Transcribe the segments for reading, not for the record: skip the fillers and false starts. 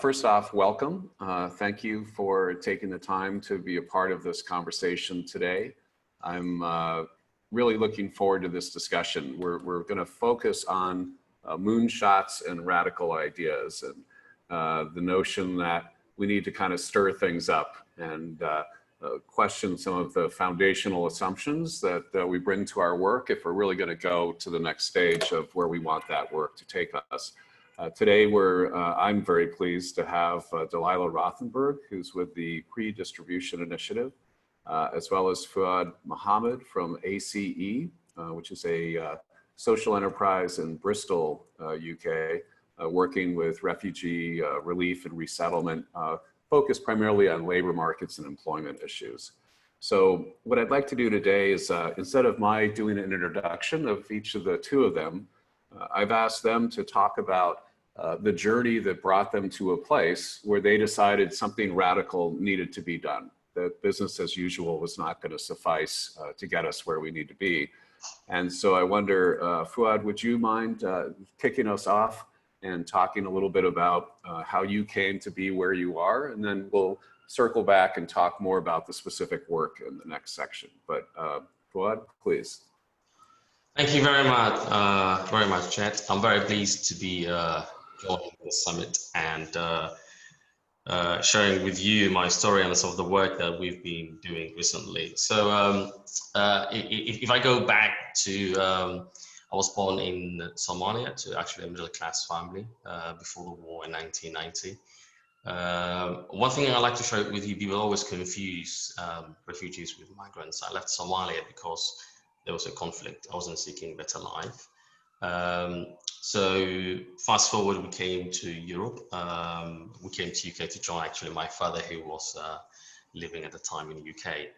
first off, welcome. Thank you for taking the time to be a part of this conversation today. I'm really looking forward to this discussion. We're going to focus on moonshots and radical ideas, and the notion that we need to kind of stir things up and question some of the foundational assumptions that we bring to our work if we're really going to go to the next stage of where we want that work to take us. Today, I'm very pleased to have Delilah Rothenberg, who's with the Pre-Distribution Initiative, as well as Fuad Mahamed from ACE, which is a social enterprise in Bristol, UK, working with refugee relief and resettlement, focused primarily on labor markets and employment issues. So what I'd like to do today is, instead of my doing an introduction of each of the two of them, I've asked them to talk about the journey that brought them to a place where they decided something radical needed to be done, that business as usual was not going to suffice to get us where we need to be. And so I wonder, Fuad, would you mind kicking us off and talking a little bit about how you came to be where you are, and then we'll circle back and talk more about the specific work in the next section. But Fuad, please. Thank you very much, Chet. I'm very pleased to be joining the summit and sharing with you my story and some of the work that we've been doing recently. So if I go back to, I was born in Somalia to actually a middle-class family before the war in 1990. One thing I like to share with you, people always confuse refugees with migrants. I left Somalia because there was a conflict. I wasn't seeking a better life. So fast forward, we came to Europe. We came to UK to join actually my father, who was living at the time in the UK.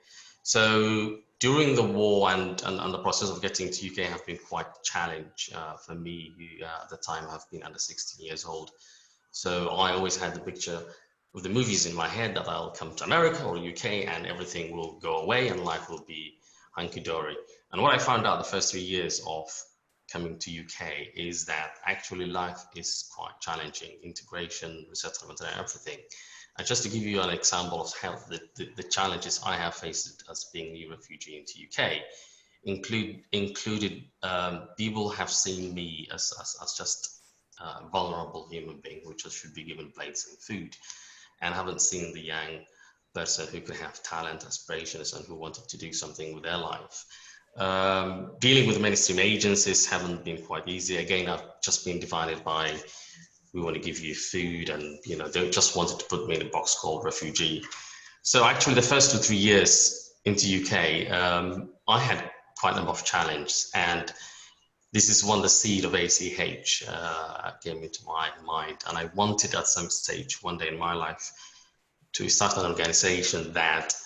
So during the war and the process of getting to UK have been quite a challenge for me, who at the time have been under 16 years old. So I always had the picture of the movies in my head that I'll come to America or UK and everything will go away and life will be hunky-dory. And what I found out the first 3 years of coming to UK is that actually life is quite challenging, integration, resettlement and everything. And just to give you an example of how the challenges I have faced as being a new refugee into UK, included people have seen me as just a vulnerable human being, which should be given plates and food, and haven't seen the young person who could have talent, aspirations, and who wanted to do something with their life. Dealing with mainstream agencies haven't been quite easy. Again, I've just been divided by, we want to give you food, and they just wanted to put me in a box called refugee. So actually the first 2 or 3 years into UK, I had quite a number of challenges, and this is when the seed of ACH came into my mind, and I wanted at some stage one day in my life to start an organization that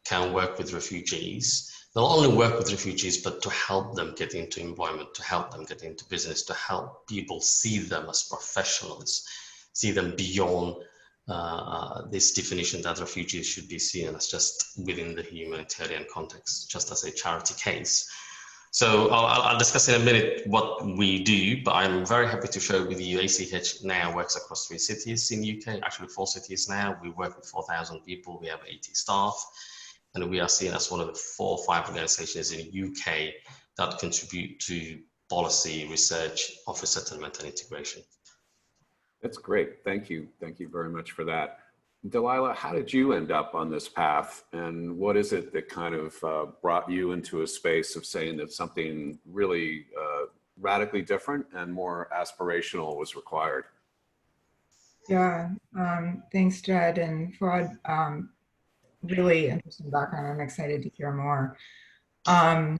can work with refugees, not only work with refugees, but to help them get into employment, to help them get into business, to help people see them as professionals, see them beyond this definition that refugees should be seen as just within the humanitarian context, just as a charity case. So I'll discuss in a minute what we do, but I'm very happy to share with you ACH now works across 3 cities in UK, actually 4 cities now. We work with 4,000 people, we have 80 staff, and we are seen as one of the 4 or 5 organizations in the UK that contribute to policy, research, of resettlement and integration. That's great. Thank you. Thank you very much for that. Delilah, how did you end up on this path, and what is it that kind of brought you into a space of saying that something really radically different and more aspirational was required? Yeah, thanks, Jed, and Fuad. Really interesting background. I'm excited to hear more. I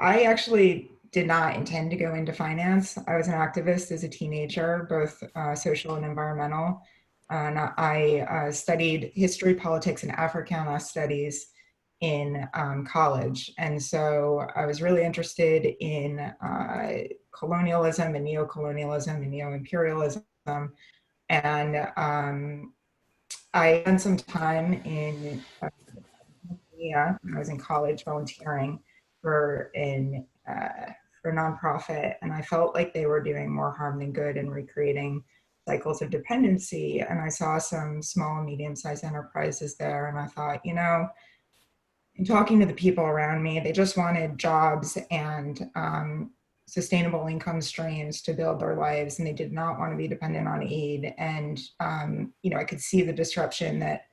actually did not intend to go into finance. I was an activist as a teenager, both social and environmental. And I studied history, politics, and Africana studies in college. And so I was really interested in colonialism and neocolonialism and neo-imperialism. And I spent some time in Tanzania when I was in college volunteering for an for a nonprofit, and I felt like they were doing more harm than good in recreating cycles of dependency. And I saw some small and medium-sized enterprises there, and I thought, you know, in talking to the people around me, they just wanted jobs and sustainable income streams to build their lives, and they did not want to be dependent on aid. And you know, I could see the disruption that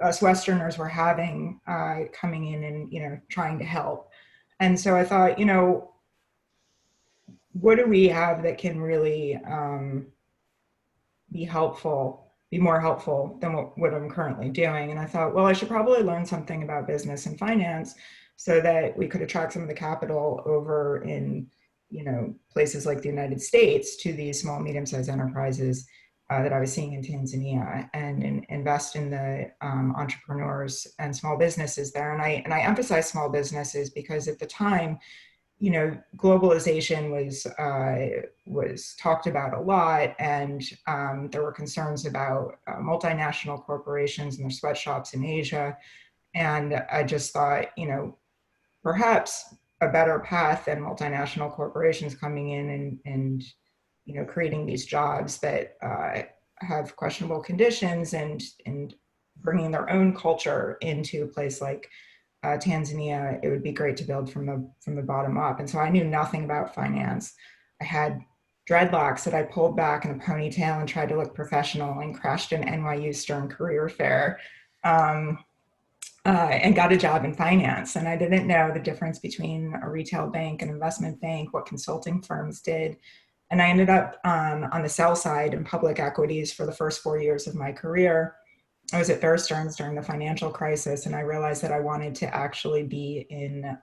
us Westerners were having coming in and, you know, trying to help. And so I thought, you know, what do we have that can really be helpful, be more helpful than what I'm currently doing? And I thought, well, I should probably learn something about business and finance so that we could attract some of the capital over in, you know, places like the United States to these small, medium-sized enterprises that I was seeing in Tanzania, and invest in the entrepreneurs and small businesses there. And I emphasize small businesses because at the time, you know, globalization was talked about a lot, and there were concerns about multinational corporations and their sweatshops in Asia. And I just thought, you know, perhaps a better path than multinational corporations coming in and you know, creating these jobs that have questionable conditions and bringing their own culture into a place like Tanzania. It would be great to build from the bottom up. And so I knew nothing about finance. I had dreadlocks that I pulled back in a ponytail and tried to look professional, and crashed an NYU Stern career fair and got a job in finance. And I didn't know the difference between a retail bank and investment bank, what consulting firms did. And I ended up on the sell side in public equities for the first 4 years of my career. I was at Bear Stearns during the financial crisis, and I realized that I wanted to actually be in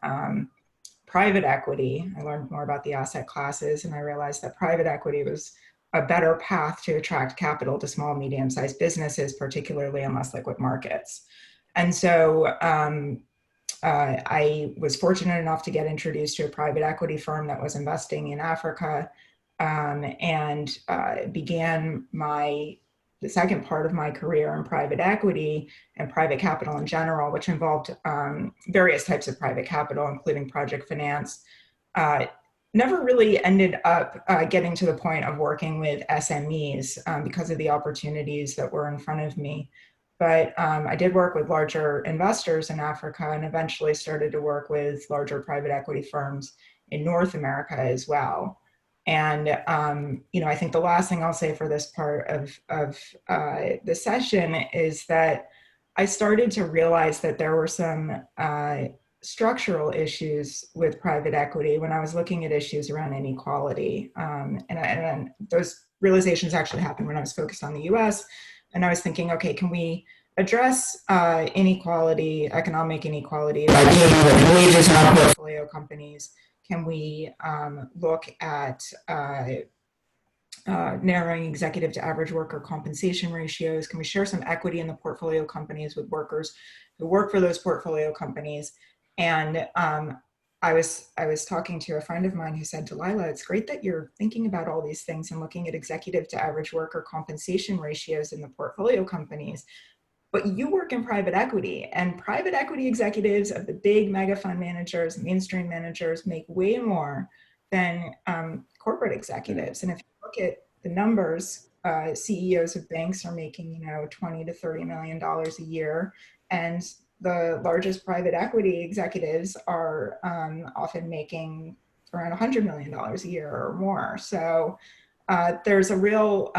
private equity. I learned more about the asset classes, and I realized that private equity was a better path to attract capital to small, medium-sized businesses, particularly in less liquid markets. And so I was fortunate enough to get introduced to a private equity firm that was investing in Africa, and began the second part of my career in private equity and private capital in general, which involved various types of private capital, including project finance. Never really ended up getting to the point of working with SMEs because of the opportunities that were in front of me. But I did work with larger investors in Africa, and eventually started to work with larger private equity firms in North America as well. And, you know, I think the last thing I'll say for this part of the session is that I started to realize that there were some structural issues with private equity when I was looking at issues around inequality. And those realizations actually happened when I was focused on the US. And I was thinking, okay, can we address inequality, economic inequality by paying living wages in our portfolio companies? Can we look at narrowing executive to average worker compensation ratios? Can we share some equity in the portfolio companies with workers who work for those portfolio companies? And I was talking to a friend of mine who said, Delilah, it's great that you're thinking about all these things and looking at executive to average worker compensation ratios in the portfolio companies. But you work in private equity, and private equity executives of the big mega fund managers, mainstream managers, make way more than corporate executives. And if you look at the numbers, CEOs of banks are making, you know, $20 to $30 million a year, and the largest private equity executives are often making around $100 million a year or more. So there's a real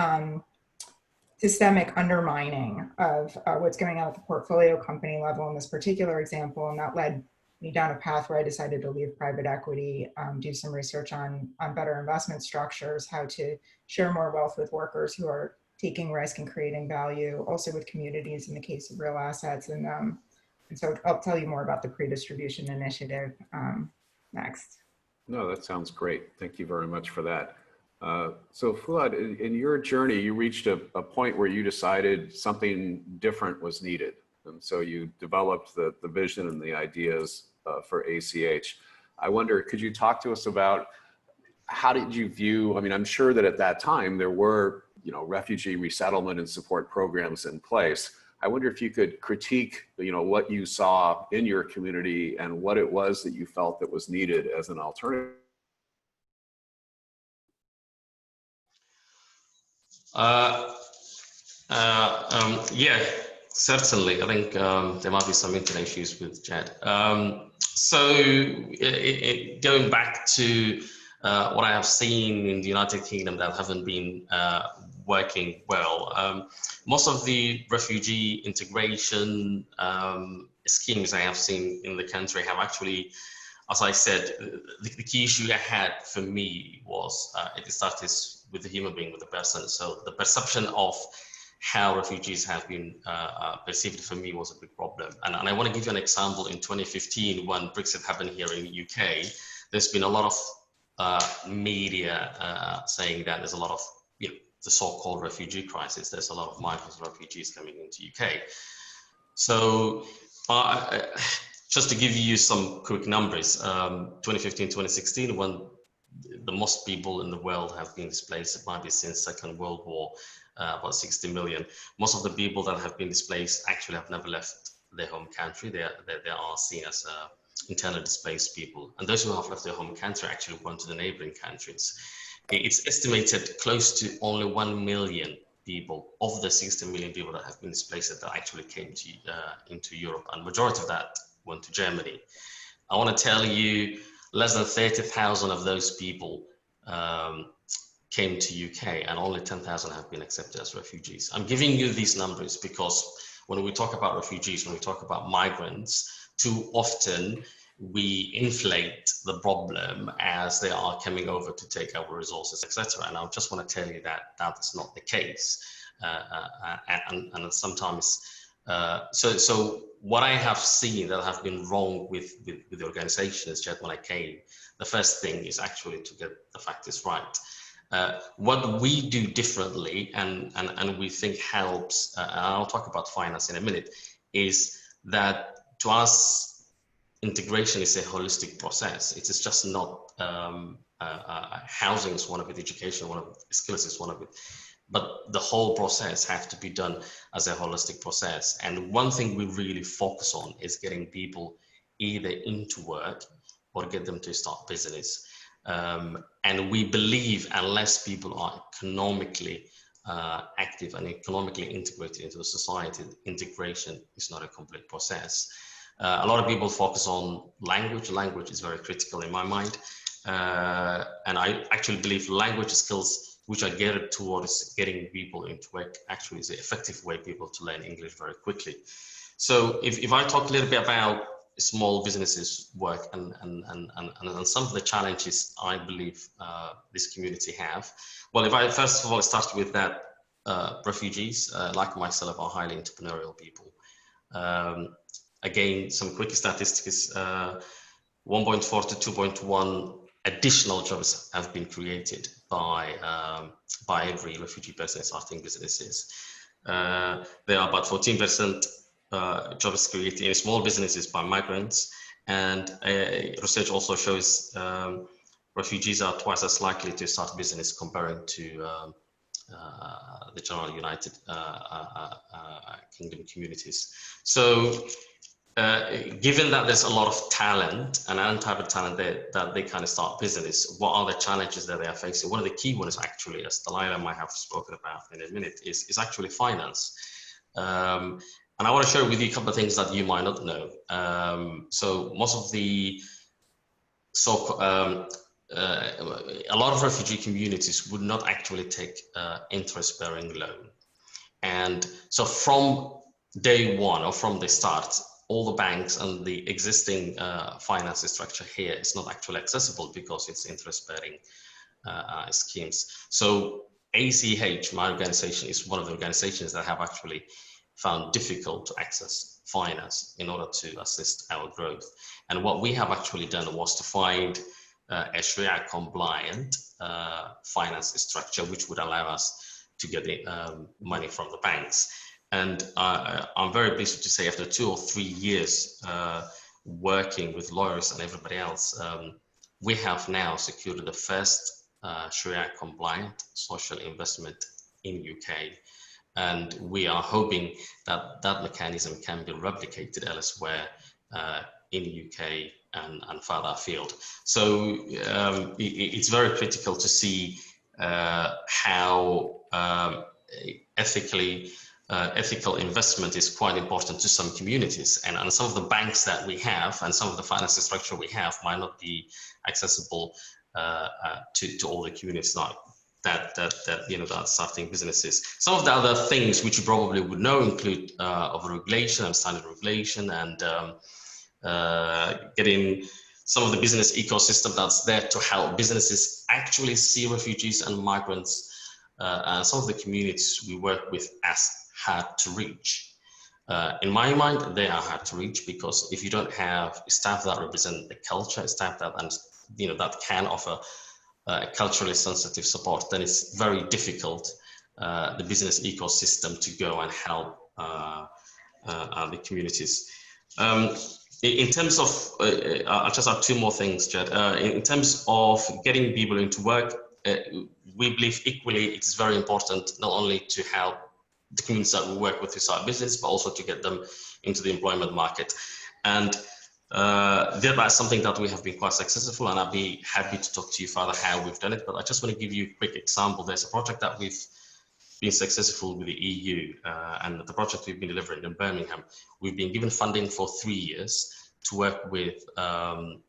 systemic undermining of what's going on at the portfolio company level in this particular example. And that led me down a path where I decided to leave private equity, do some research on better investment structures, how to share more wealth with workers who are taking risk and creating value, also with communities in the case of real assets. And so I'll tell you more about the pre-distribution initiative next. No, that sounds great. Thank you very much for that. So Fuad, in your journey, you reached a point where you decided something different was needed. And so you developed the vision and the ideas for ACH. I wonder, could you talk to us about how did you view, I mean, I'm sure that at that time there were, you know, refugee resettlement and support programs in place. I wonder if you could critique, what you saw in your community and what it was that you felt that was needed as an alternative. Yeah, certainly. I think there might be some internet issues with Jed. Going back to what I have seen in the United Kingdom that haven't been working well, most of the refugee integration schemes I have seen in the country have actually, as I said, the key issue I had for me was it started with the human being, with the person. So the perception of how refugees have been perceived for me was a big problem. And I want to give you an example. In 2015, when Brexit happened here in the UK, there's been a lot of media saying that there's a lot of, the so-called refugee crisis. There's a lot of migrants and refugees coming into UK. So just to give you some quick numbers, 2015, 2016, when the most people in the world have been displaced, it might be since Second World War, about 60 million. Most of the people that have been displaced actually have never left their home country. They are seen as internally displaced people. And those who have left their home country actually went to the neighboring countries. It's estimated close to only 1 million people of the 60 million people that have been displaced that actually came to, into Europe, and majority of that went to Germany. I want to tell you, less than 30,000 of those people came to UK, and only 10,000 have been accepted as refugees. I'm giving you these numbers because when we talk about refugees, when we talk about migrants, too often we inflate the problem as they are coming over to take our resources, etc. And I just want to tell you that that is not the case. And sometimes, so what I have seen that have been wrong with the organization is just when I came, the first thing is actually to get the factors right. What we do differently and we think helps, and I'll talk about finance in a minute, is that to us, integration is a holistic process. It is just not housing is one of it, education, one of it, skills is one of it. But the whole process has to be done as a holistic process. And one thing we really focus on is getting people either into work or get them to start business. And we believe unless people are economically active and economically integrated into the society, integration is not a complete process. A lot of people focus on language. Language is very critical in my mind. And I actually believe language skills which are geared towards getting people into work actually is an effective way people to learn English very quickly. So if I talk a little bit about small businesses work and some of the challenges I believe this community have. Well, if I first of all start with that, refugees like myself are highly entrepreneurial people. Again, some quick statistics, 1.4 to 2.1 additional jobs have been created by every refugee person starting businesses. There are about 14% jobs created in small businesses by migrants, and research also shows refugees are twice as likely to start business comparing to the general United Kingdom communities. So given that there's a lot of talent and untapped talent that they kind of start business, what are the challenges that they are facing? One of the key ones actually, as Delilah might have spoken about in a minute, is actually finance. And I want to share with you a couple of things that you might not know. So most of the a lot of refugee communities would not actually take interest-bearing loan. And so from day one or from the start, all the banks and the existing finance structure here is not actually accessible because it's interest-bearing schemes. So ACH, my organization, is one of the organizations that have actually found difficult to access finance in order to assist our growth. And what we have actually done was to find a Sharia compliant finance structure which would allow us to get money from the banks. And I'm very pleased to say after 2 or 3 years working with lawyers and everybody else, we have now secured the first Sharia compliant social investment in UK. And we are hoping that that mechanism can be replicated elsewhere in the UK and further afield. So it's very critical to see how ethical investment is quite important to some communities, and some of the banks that we have and some of the financial structure we have might not be accessible to all the communities that are starting businesses. Some of the other things which you probably would know include over-regulation and standard regulation, and getting some of the business ecosystem that's there to help businesses actually see refugees and migrants and some of the communities we work with as hard to reach. In my mind, they are hard to reach because if you don't have staff that represent the culture, staff that that can offer culturally sensitive support, then it's very difficult the business ecosystem to go and help the communities. In terms of, I'll just add two more things, Jed. In terms of getting people into work, we believe equally it's very important not only to help the communities that we work with who start business, but also to get them into the employment market. And that's something that we have been quite successful, and I'll be happy to talk to you further how we've done it. But I just want to give you a quick example. There's a project that we've been successful with the EU, and the project we've been delivering in Birmingham. We've been given funding for 3 years to work with all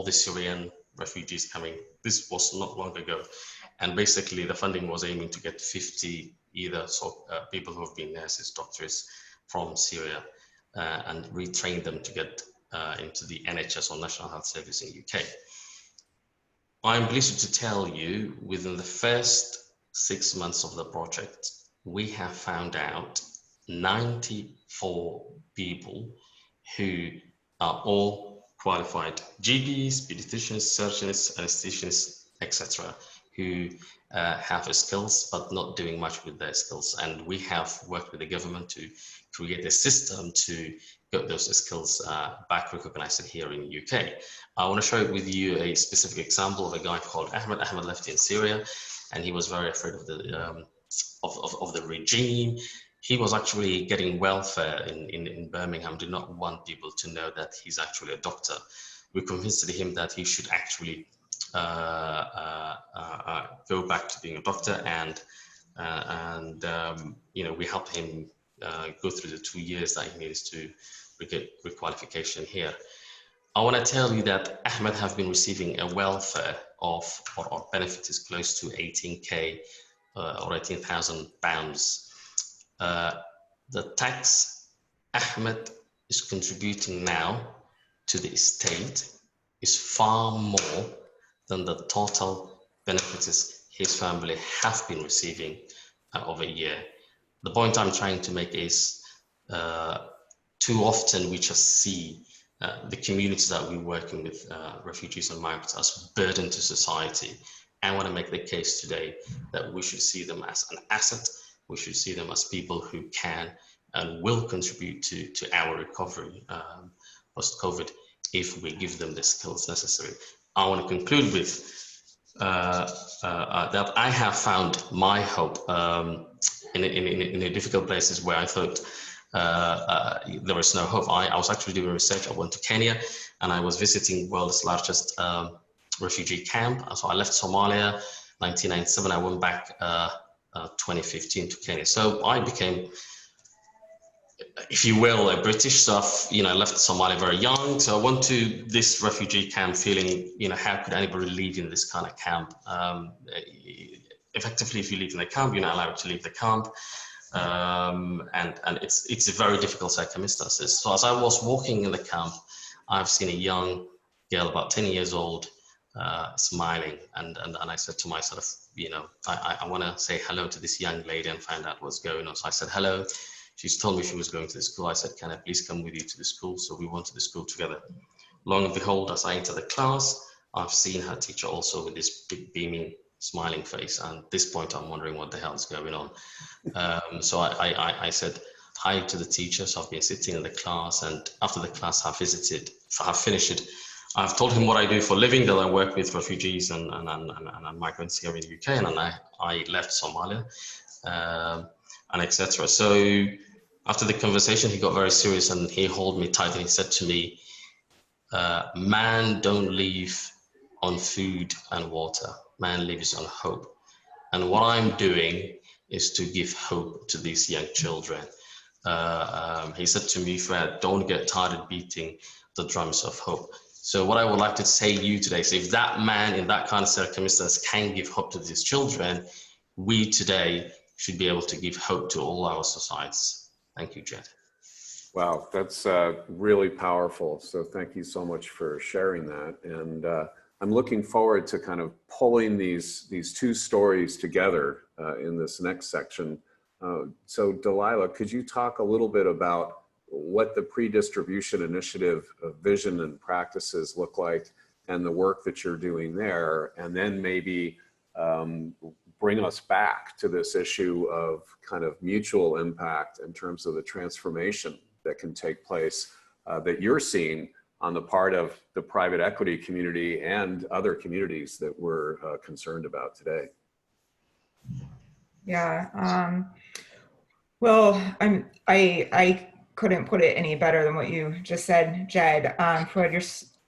the Syrian refugees coming. This was not long ago. And basically the funding was aiming to get 50 people who have been nurses, doctors from Syria, and retrain them to get into the NHS or National Health Service in UK. I'm pleased to tell you, within the first 6 months of the project, we have found out 94 people who are all qualified GPs, pediatricians, surgeons, anesthetists, etc., who have skills but not doing much with their skills. And we have worked with the government to create a system to get those skills back recognized here in the UK. I want to share with you a specific example of a guy called Ahmed. Ahmed left in Syria, and he was very afraid of the regime. He was actually getting welfare in Birmingham, did not want people to know that he's actually a doctor. We convinced him that he should actually go back to being a doctor, and we helped him go through the 2 years that he needs to get requalification here. I want to tell you that Ahmed have been receiving a welfare of, or benefit is close to 18k or 18,000 pounds. The tax Ahmed is contributing now to the estate is far more than the total benefits his family have been receiving over a year. The point I'm trying to make is too often we just see the communities that we're working with, refugees and migrants, as burden to society. I want to make the case today that we should see them as an asset. We should see them as people who can and will contribute to our recovery post-COVID if we give them the skills necessary. I want to conclude with that I have found my hope in the difficult places where I thought there was no hope. I was actually doing research. I went to Kenya and I was visiting world's largest refugee camp. So I left Somalia 1997. I went back 2015 to Kenya. So I became, if you will, a British. So I left Somalia very young. So I went to this refugee camp feeling, how could anybody live in this kind of camp? Effectively, if you live in the camp, you're not allowed to leave the camp. And it's a very difficult circumstances. So as I was walking in the camp, I've seen a young girl about 10 years old smiling, and I said to myself, I want to say hello to this young lady and find out what's going on. So I said hello. She's told me she was going to the school. I said, can I please come with you to the school? So we went to the school together. Long and behold, as I enter the class, I've seen her teacher also with this big beaming smiling face, and at this point I'm wondering what the hell is going on. So I said hi to the teacher. So I've been sitting in the class, and after the class I've finished it, I've told him what I do for a living, that I work with refugees and migrants here in the UK, and I left Somalia and etc. So after the conversation, he got very serious and he held me tight and he said to me, man don't live on food and water, man lives on hope. And what I'm doing is to give hope to these young children. He said to me, Fred, don't get tired of beating the drums of hope. So what I would like to say to you today is if that man in that kind of circumstance can give hope to these children, we today should be able to give hope to all our societies. Thank you, Jed. Wow, that's really powerful. So thank you so much for sharing that. And I'm looking forward to kind of pulling these two stories together in this next section. So Delilah, could you talk a little bit about what the pre-distribution initiative vision and practices look like and the work that you're doing there, and then maybe bring us back to this issue of kind of mutual impact in terms of the transformation that can take place that you're seeing on the part of the private equity community and other communities that we're concerned about today. Yeah. Well, I couldn't put it any better than what you just said, Jed. Fuad,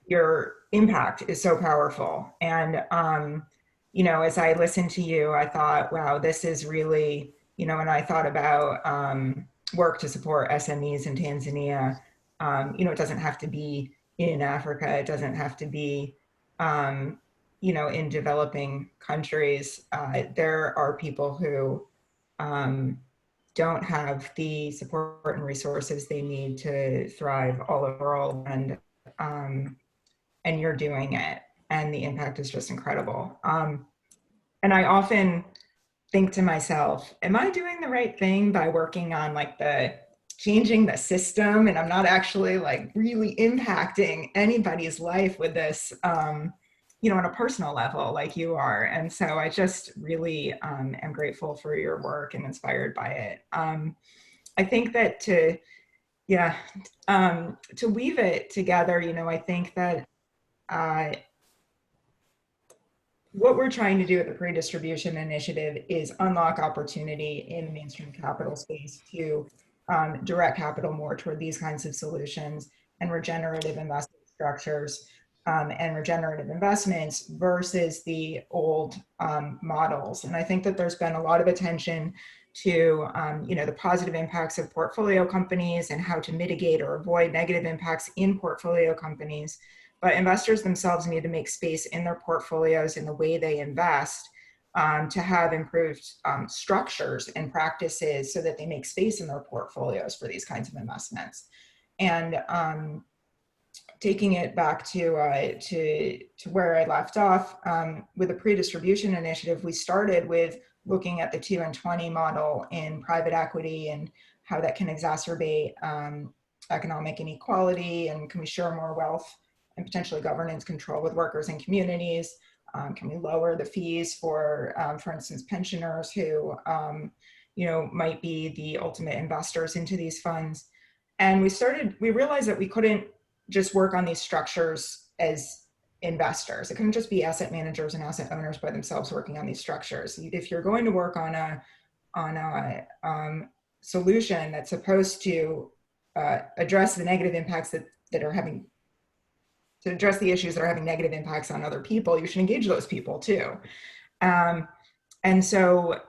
your impact is so powerful. And, you know, as I listened to you, I thought, wow, this is really, you know, and I thought about work to support SMEs in Tanzania. You know, it doesn't have to be in Africa. It doesn't have to be, you know, in developing countries. There are people who don't have the support and resources they need to thrive all over the world, and you're doing it, and the impact is just incredible. And I often think to myself, am I doing the right thing by working on like the changing the system, and I'm not actually like really impacting anybody's life with this, you know, on a personal level like you are. And so I just really am grateful for your work and inspired by it. I think that to weave it together, you know, I think that what we're trying to do at the pre-distribution initiative is unlock opportunity in the mainstream capital space to direct capital more toward these kinds of solutions and regenerative investment structures and regenerative investments versus the old models. And I think that there's been a lot of attention to you know, the positive impacts of portfolio companies and how to mitigate or avoid negative impacts in portfolio companies. But investors themselves need to make space in their portfolios in the way they invest to have improved structures and practices so that they make space in their portfolios for these kinds of investments. And taking it back to where I left off with the pre-distribution initiative, we started with looking at the 2 and 20 model in private equity and how that can exacerbate economic inequality, and can we share more wealth and potentially governance control with workers and communities? Can we lower the fees for instance, pensioners who, you know, might be the ultimate investors into these funds? And we realized that we couldn't just work on these structures as investors. It couldn't just be asset managers and asset owners by themselves working on these structures. If you're going to work on a solution that's supposed to address the negative impacts that are having, to address the issues that are having negative impacts on other people, you should engage those people too. And so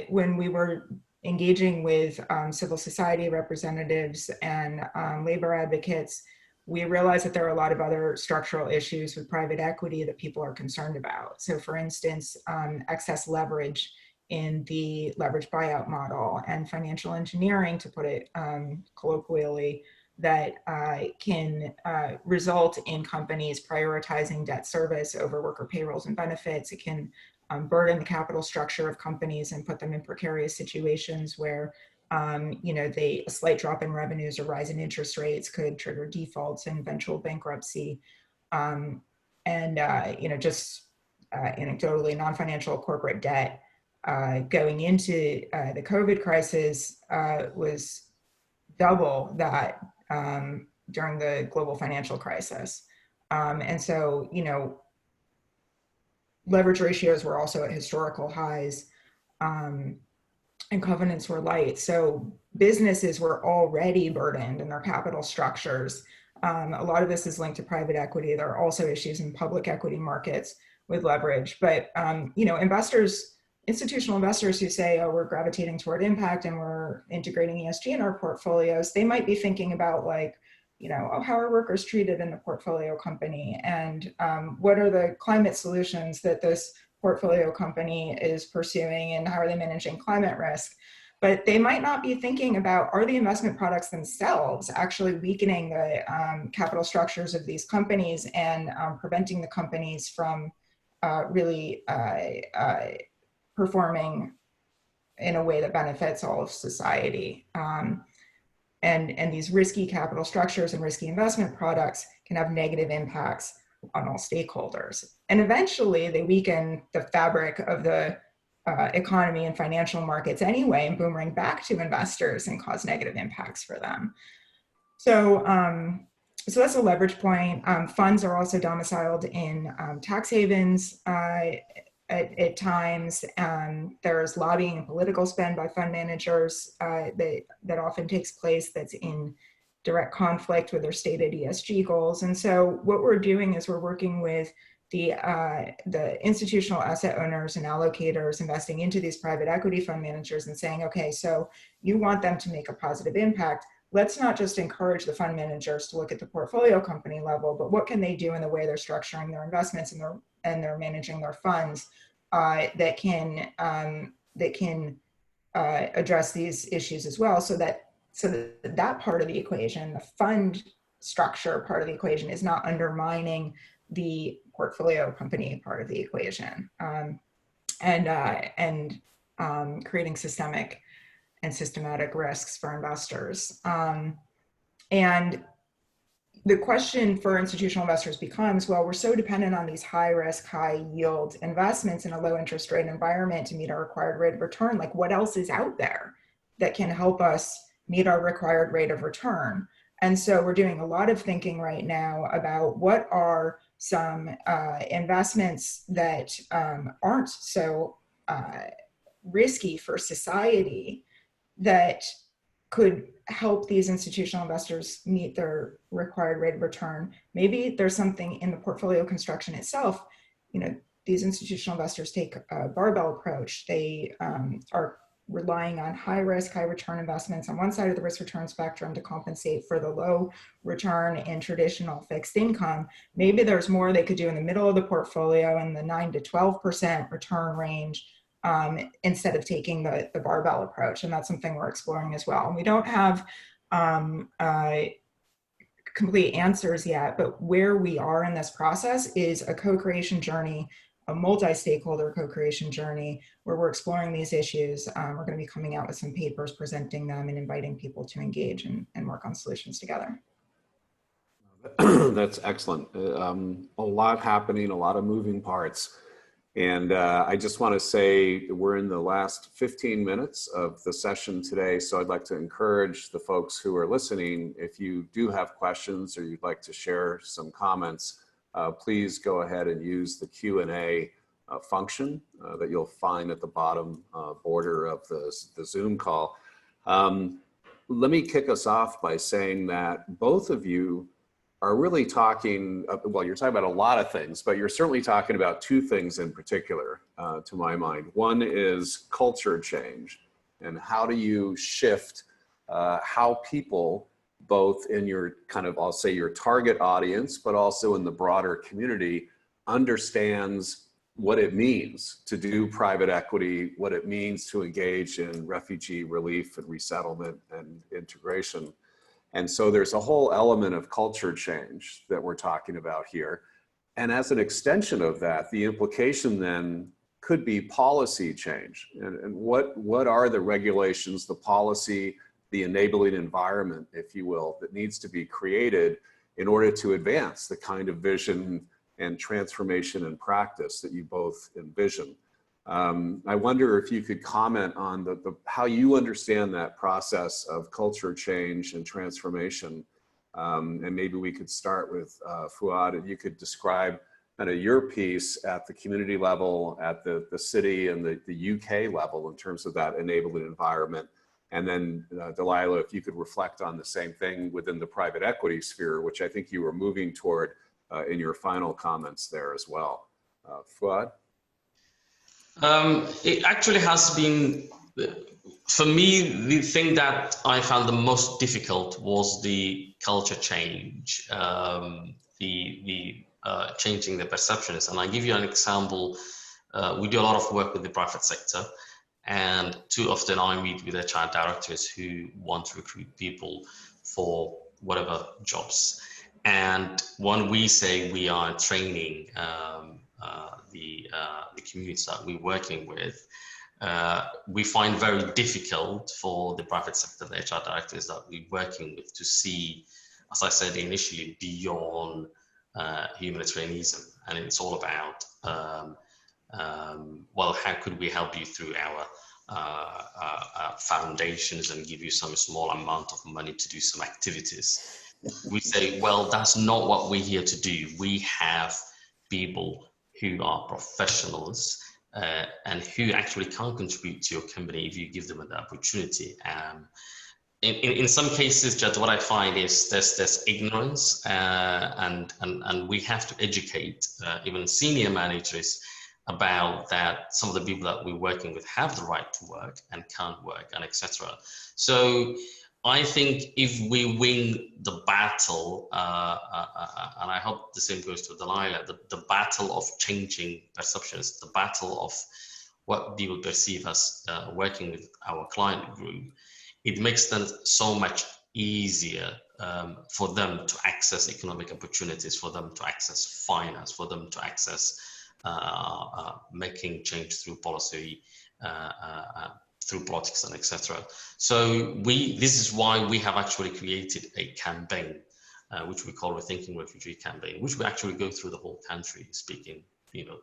when we were engaging with civil society representatives and labor advocates, we realized that there are a lot of other structural issues with private equity that people are concerned about. So for instance, excess leverage in the leverage buyout model and financial engineering, to put it colloquially, that can result in companies prioritizing debt service over worker payrolls and benefits. It can burden the capital structure of companies and put them in precarious situations where you know, a slight drop in revenues or rise in interest rates could trigger defaults and eventual bankruptcy. And you know, just anecdotally, non-financial corporate debt going into the COVID crisis was double that during the global financial crisis. And so, you know, leverage ratios were also at historical highs. and covenants were light. So businesses were already burdened in their capital structures. A lot of this is linked to private equity. There are also issues in public equity markets with leverage. But investors, institutional investors who say, "Oh, we're gravitating toward impact and we're integrating ESG in our portfolios," they might be thinking about like, oh, how are workers treated in the portfolio company, and what are the climate solutions that this portfolio company is pursuing, and how are they managing climate risk. But they might not be thinking about, are the investment products themselves actually weakening the capital structures of these companies and preventing the companies from really performing in a way that benefits all of society. And these risky capital structures and risky investment products can have negative impacts on all stakeholders. And eventually they weaken the fabric of the economy and financial markets anyway, and boomerang back to investors and cause negative impacts for them. So, so that's a leverage point. Funds are also domiciled in tax havens at times. There's lobbying and political spend by fund managers that often takes place that's in direct conflict with their stated ESG goals. And so what we're doing is we're working with the institutional asset owners and allocators investing into these private equity fund managers and saying, okay, so you want them to make a positive impact. Let's not just encourage the fund managers to look at the portfolio company level, but what can they do in the way they're structuring their investments and they're managing their funds that can address these issues as well, so that part of the equation, the fund structure part of the equation, is not undermining the portfolio company part of the equation, and creating systemic and systematic risks for investors. And the question for institutional investors becomes, well, we're so dependent on these high risk, high yield investments in a low interest rate environment to meet our required rate of return. Like, what else is out there that can help us meet our required rate of return? And so we're doing a lot of thinking right now about what are some investments that aren't so risky for society that could help these institutional investors meet their required rate of return. Maybe there's something in the portfolio construction itself. These institutional investors take a barbell approach. They are relying on high risk, high return investments on one side of the risk return spectrum to compensate for the low return in traditional fixed income. Maybe there's more they could do in the middle of the portfolio in the 9 to 12% return range, instead of taking the barbell approach. And that's something we're exploring as well. And we don't have complete answers yet, but where we are in this process is a co-creation journey, a multi-stakeholder co-creation journey, where we're exploring these issues. We're going to be coming out with some papers, presenting them, and inviting people to engage and work on solutions together. That's excellent. A lot happening, a lot of moving parts. And I just want to say we're in the last 15 minutes of the session today. So I'd like to encourage the folks who are listening, if you do have questions or you'd like to share some comments, please go ahead and use the Q&A function that you'll find at the bottom border of the Zoom call. Let me kick us off by saying that both of you are really talking, well, you're talking about a lot of things, but you're certainly talking about two things in particular, to my mind. One is culture change, and how do you shift how people, both in your kind of, I'll say your target audience, but also in the broader community, understands what it means to do private equity, what it means to engage in refugee relief and resettlement and integration. And so there's a whole element of culture change that we're talking about here. And as an extension of that, the implication then could be policy change. And what are the regulations, the policy, the enabling environment, if you will, that needs to be created in order to advance the kind of vision and transformation and practice that you both envision? I wonder if you could comment on how you understand that process of culture change and transformation. And maybe we could start with Fuad, and you could describe kind of your piece at the community level, at the city and the UK level in terms of that enabling environment. And then Delilah, if you could reflect on the same thing within the private equity sphere, which I think you were moving toward in your final comments there as well. Fuad? It actually has been, for me, the thing that I found the most difficult was the culture change, changing the perceptions. And I give you an example. We do a lot of work with the private sector, and too often I meet with HR directors who want to recruit people for whatever jobs. And when we say we are training the communities that we're working with, we find very difficult for the private sector, the HR directors that we're working with, to see, as I said initially, beyond humanitarianism. And it's all about, well, how could we help you through our foundations and give you some small amount of money to do some activities? We say, well, that's not what we're here to do. We have people who are professionals and who actually can contribute to your company if you give them an opportunity. In some cases, Judge, what I find is there's ignorance, and we have to educate even senior managers about that. Some of the people that we're working with have the right to work and can't work, and etc. So I think if we win the battle, and I hope the same goes to Delilah, the battle of changing perceptions, the battle of what people perceive as working with our client group, it makes them so much easier for them to access economic opportunities, for them to access finance, for them to access making change through policy, through politics and etc. So this is why we have actually created a campaign, which we call Rethinking Refugee Campaign, which we actually go through the whole country, speaking,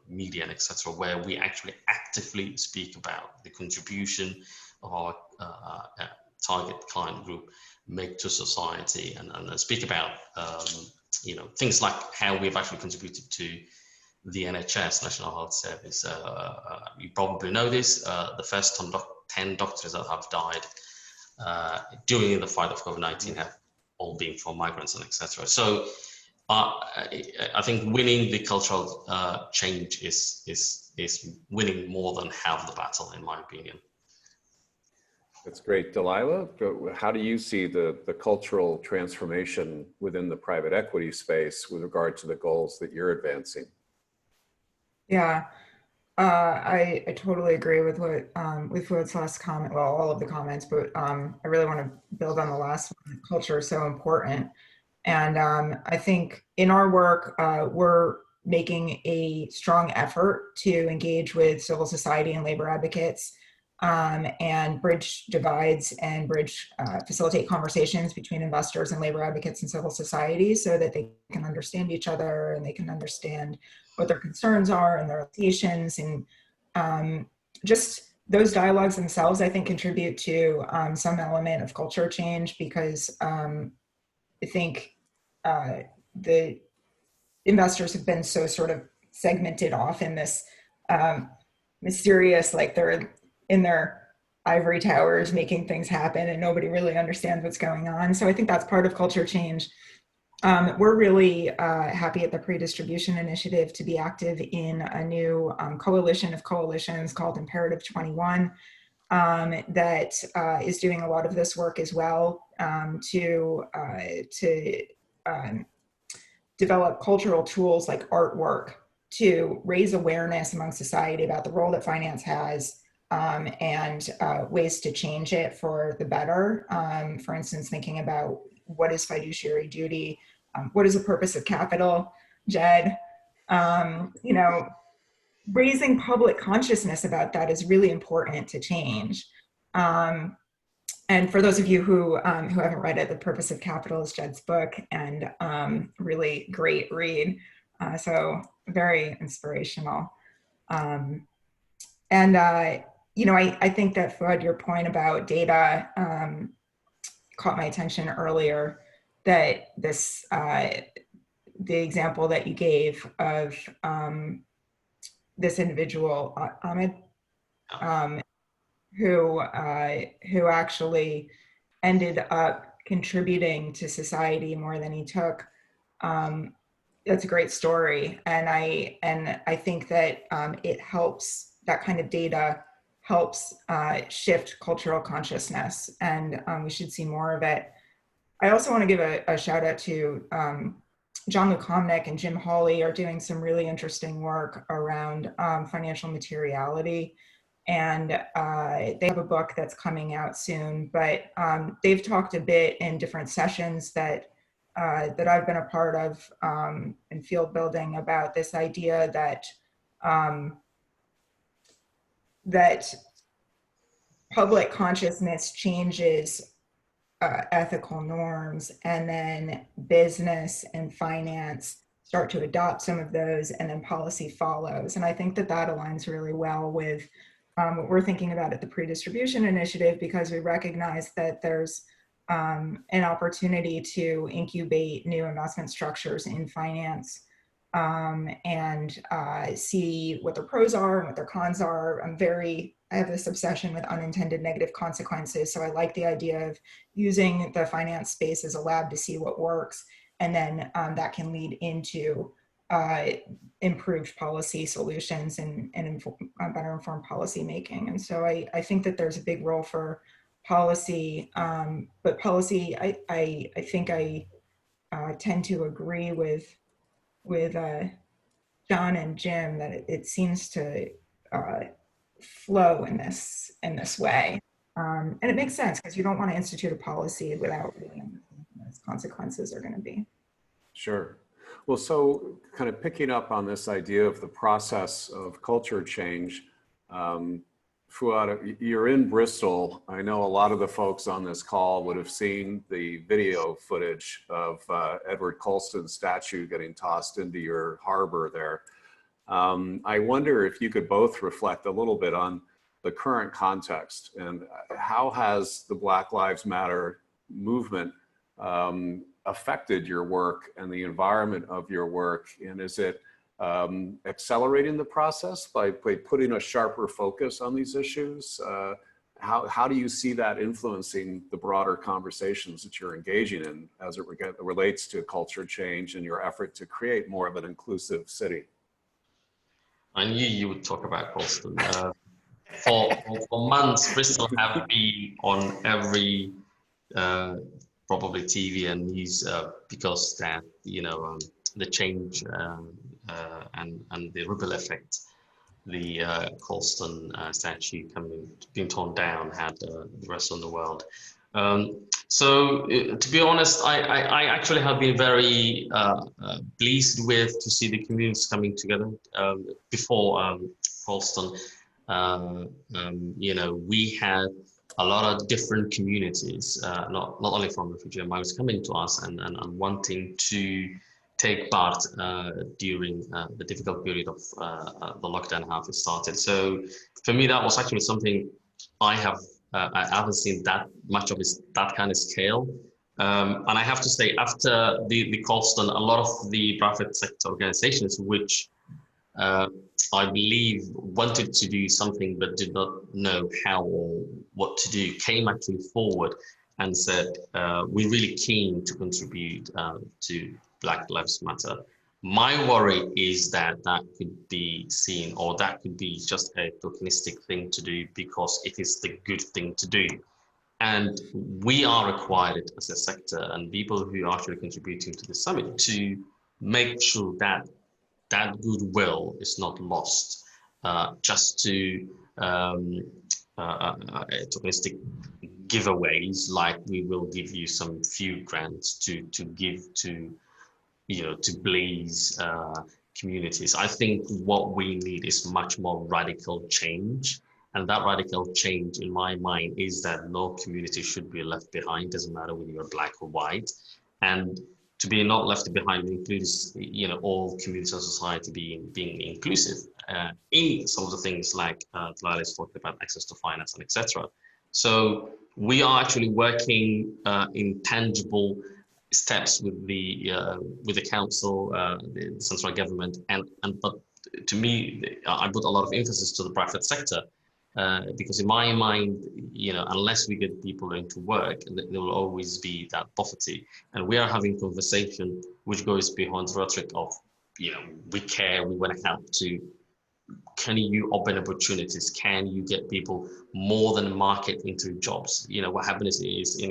media and etc., where we actually actively speak about the contribution of our target client group make to society, and speak about things like how we've actually contributed to the NHS, National Health Service. You probably know this, the first 10 doctors that have died during the fight of COVID-19 have all been from migrants and etc. So I think winning the cultural change is winning more than half the battle, in my opinion. That's great. Delilah, how do you see the cultural transformation within the private equity space with regard to the goals that you're advancing? Yeah, I totally agree with what with Fuad's last comment. Well, all of the comments, but I really want to build on the last one. Culture is so important, and I think in our work we're making a strong effort to engage with civil society and labor advocates, and bridge divides and facilitate conversations between investors and labor advocates and civil society, so that they can understand each other and they can understand what their concerns are and their limitations. And just those dialogues themselves, I think, contribute to some element of culture change, because I think the investors have been so sort of segmented off in this mysterious, like they're in their ivory towers making things happen and nobody really understands what's going on. So I think that's part of culture change. We're really happy at the Pre-Distribution Initiative to be active in a new coalition of coalitions called Imperative 21 that is doing a lot of this work as well, to develop cultural tools like artwork to raise awareness among society about the role that finance has, and ways to change it for the better. For instance, thinking about what is fiduciary duty, what is the purpose of capital, Jed? Raising public consciousness about that is really important to change. And for those of you who haven't read it, The Purpose of Capital is Jed's book, and really great read. So very inspirational. I think that, Fuad, your point about data caught my attention earlier, that this the example that you gave of this individual, Ahmed, who actually ended up contributing to society more than he took. That's a great story, and I think that it helps, that kind of data helps shift cultural consciousness, and we should see more of it. I also want to give a shout out to John Lukomnik and Jim Hawley are doing some really interesting work around financial materiality. And they have a book that's coming out soon, but they've talked a bit in different sessions that I've been a part of in field building about this idea that that public consciousness changes ethical norms, and then business and finance start to adopt some of those, and then policy follows. And I think that that aligns really well with what we're thinking about at the Pre-Distribution Initiative, because we recognize that there's an opportunity to incubate new investment structures in finance and see what their pros are and what their cons are. I have this obsession with unintended negative consequences. So I like the idea of using the finance space as a lab to see what works. And then that can lead into improved policy solutions and better informed policy making. And so I think that there's a big role for policy, but policy, I think I tend to agree with John and Jim that it seems to flow in this way, and it makes sense because you don't want to institute a policy without really understanding what its consequences are going to be. Sure. Well, so kind of picking up on this idea of the process of culture change, Fuad, you're in Bristol. I know a lot of the folks on this call would have seen the video footage of Edward Colston's statue getting tossed into your harbor there. I wonder if you could both reflect a little bit on the current context and how has the Black Lives Matter movement affected your work and the environment of your work? And is it accelerating the process by putting a sharper focus on these issues? How do you see that influencing the broader conversations that you're engaging in as it relates to culture change and your effort to create more of an inclusive city? I knew you would talk about Colston. For months, Bristol have been on every probably TV and news because that the change and the ripple effect the Colston statue being torn down had the rest of the world. So to be honest, I actually have been very pleased to see the communities coming together. Before Colston, we had a lot of different communities, not only from refugee migrants coming to us and wanting to take part during the difficult period of the lockdown how it started. So for me, that was actually something I haven't seen that much of that kind of scale. And I have to say, after the Colston, a lot of the private sector organizations, which I believe wanted to do something but did not know how or what to do, came actually forward and said, we're really keen to contribute to Black Lives Matter. My worry is that could be seen, or that could be just a tokenistic thing to do because it is the good thing to do. And we are required as a sector and people who are actually contributing to the summit to make sure that that goodwill is not lost just to tokenistic giveaways, like we will give you some few grants to give to to blaze communities. I think what we need is much more radical change. And that radical change, in my mind, is that no community should be left behind. Doesn't matter whether you're black or white. And to be not left behind includes, all communities of society being inclusive in some of the things like Delilah talked about, access to finance and etc. So we are actually working in tangible steps with the council, the central government, but to me, I put a lot of emphasis to the private sector. Because in my mind, unless we get people into work, there will always be that poverty. And we are having conversation which goes beyond rhetoric of, we care, we want to help to, can you open opportunities? Can you get people more than market into jobs? What happens is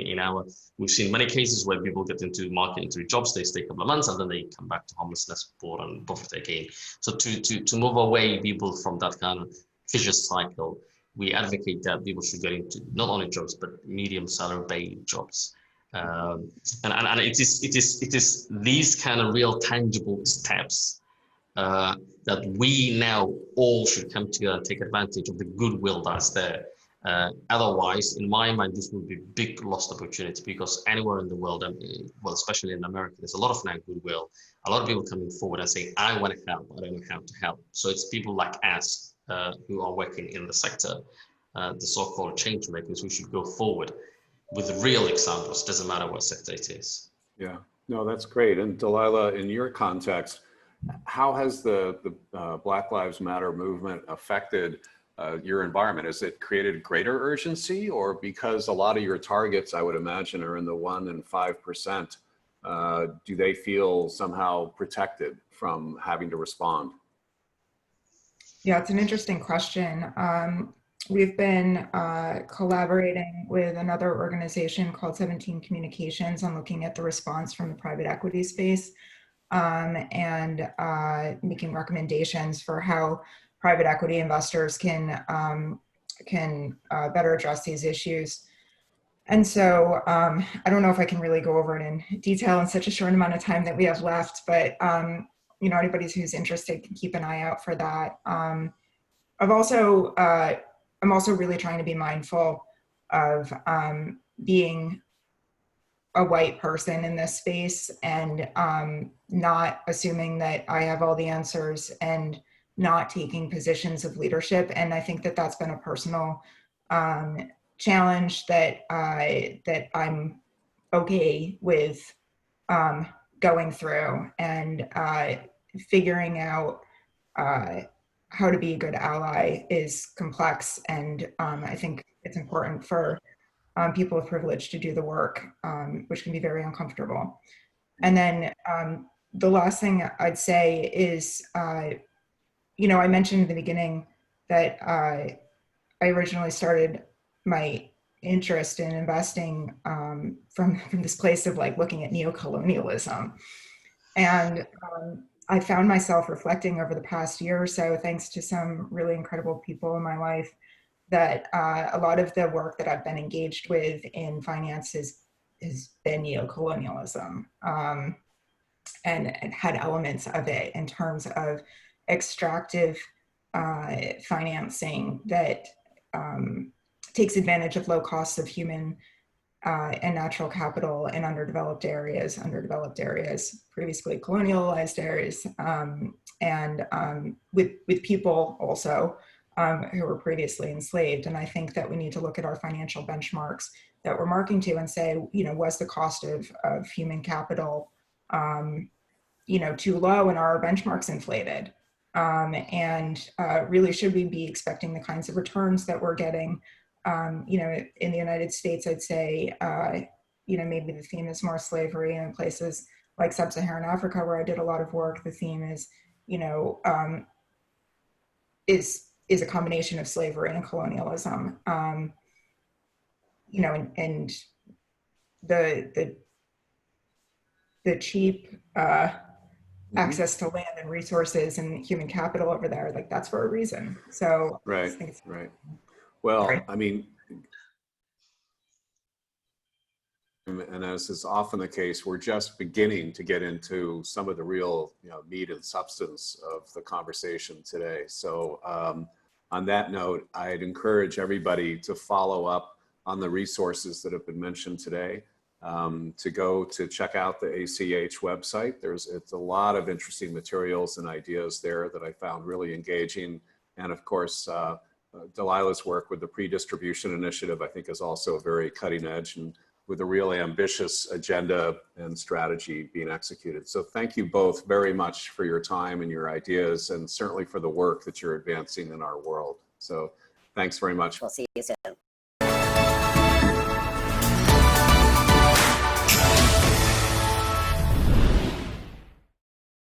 we've seen many cases where people get into market into jobs, they stay a couple of months and then they come back to homelessness, poor and poverty again. So to move away people from that kind of vicious cycle, we advocate that people should get into not only jobs, but medium salary paid jobs. And it is these kind of real tangible steps that we now all should come together and take advantage of the goodwill that's there. Otherwise, in my mind, this will be a big lost opportunity, because anywhere in the world, well, especially in America, there's a lot of now goodwill. A lot of people coming forward and saying, I want to help, I don't know how to help. So it's people like us who are working in the sector, the so-called change makers, who should go forward with real examples, doesn't matter what sector it is. Yeah, no, that's great. And Delilah, in your context, how has the Black Lives Matter movement affected your environment? Has it created greater urgency, or because a lot of your targets, I would imagine, are in the 1% and 5%, do they feel somehow protected from having to respond? Yeah, it's an interesting question. We've been collaborating with another organization called 17 Communications on looking at the response from the private equity space, and making recommendations for how private equity investors can better address these issues. And so I don't know if I can really go over it in detail in such a short amount of time that we have left, but anybody who's interested can keep an eye out for that. I'm also really trying to be mindful of being a white person in this space, and not assuming that I have all the answers and not taking positions of leadership. And I think that that's been a personal challenge that I'm okay with going through, and figuring out how to be a good ally is complex. And I think it's important for people of privilege to do the work, which can be very uncomfortable. And then the last thing I'd say is, I mentioned in the beginning that I originally started my interest in investing from this place of like looking at neocolonialism. And I found myself reflecting over the past year or so, thanks to some really incredible people in my life, that a lot of the work that I've been engaged with in finance has been neocolonialism, and had elements of it in terms of extractive financing that takes advantage of low costs of human and natural capital in underdeveloped areas, previously colonialized areas, and with people also who were previously enslaved. And I think that we need to look at our financial benchmarks that we're marking to and say, was the cost of human capital, too low, and are our benchmarks inflated? And really, should we be expecting the kinds of returns that we're getting? In the United States, I'd say, maybe the theme is more slavery. In places like Sub-Saharan Africa, where I did a lot of work, the theme is, is a combination of slavery and colonialism. And the cheap access to land and resources and human capital over there, like that's for a reason. So right. Well, sorry. I mean, and as is often the case, we're just beginning to get into some of the real, meat and substance of the conversation today. So on that note, I'd encourage everybody to follow up on the resources that have been mentioned today, to check out the ACH website. It's a lot of interesting materials and ideas there that I found really engaging. And of course, Delilah's work with the pre-distribution initiative, I think, is also very cutting edge. And with a really ambitious agenda and strategy being executed. So thank you both very much for your time and your ideas, and certainly for the work that you're advancing in our world. So thanks very much. We'll see you soon.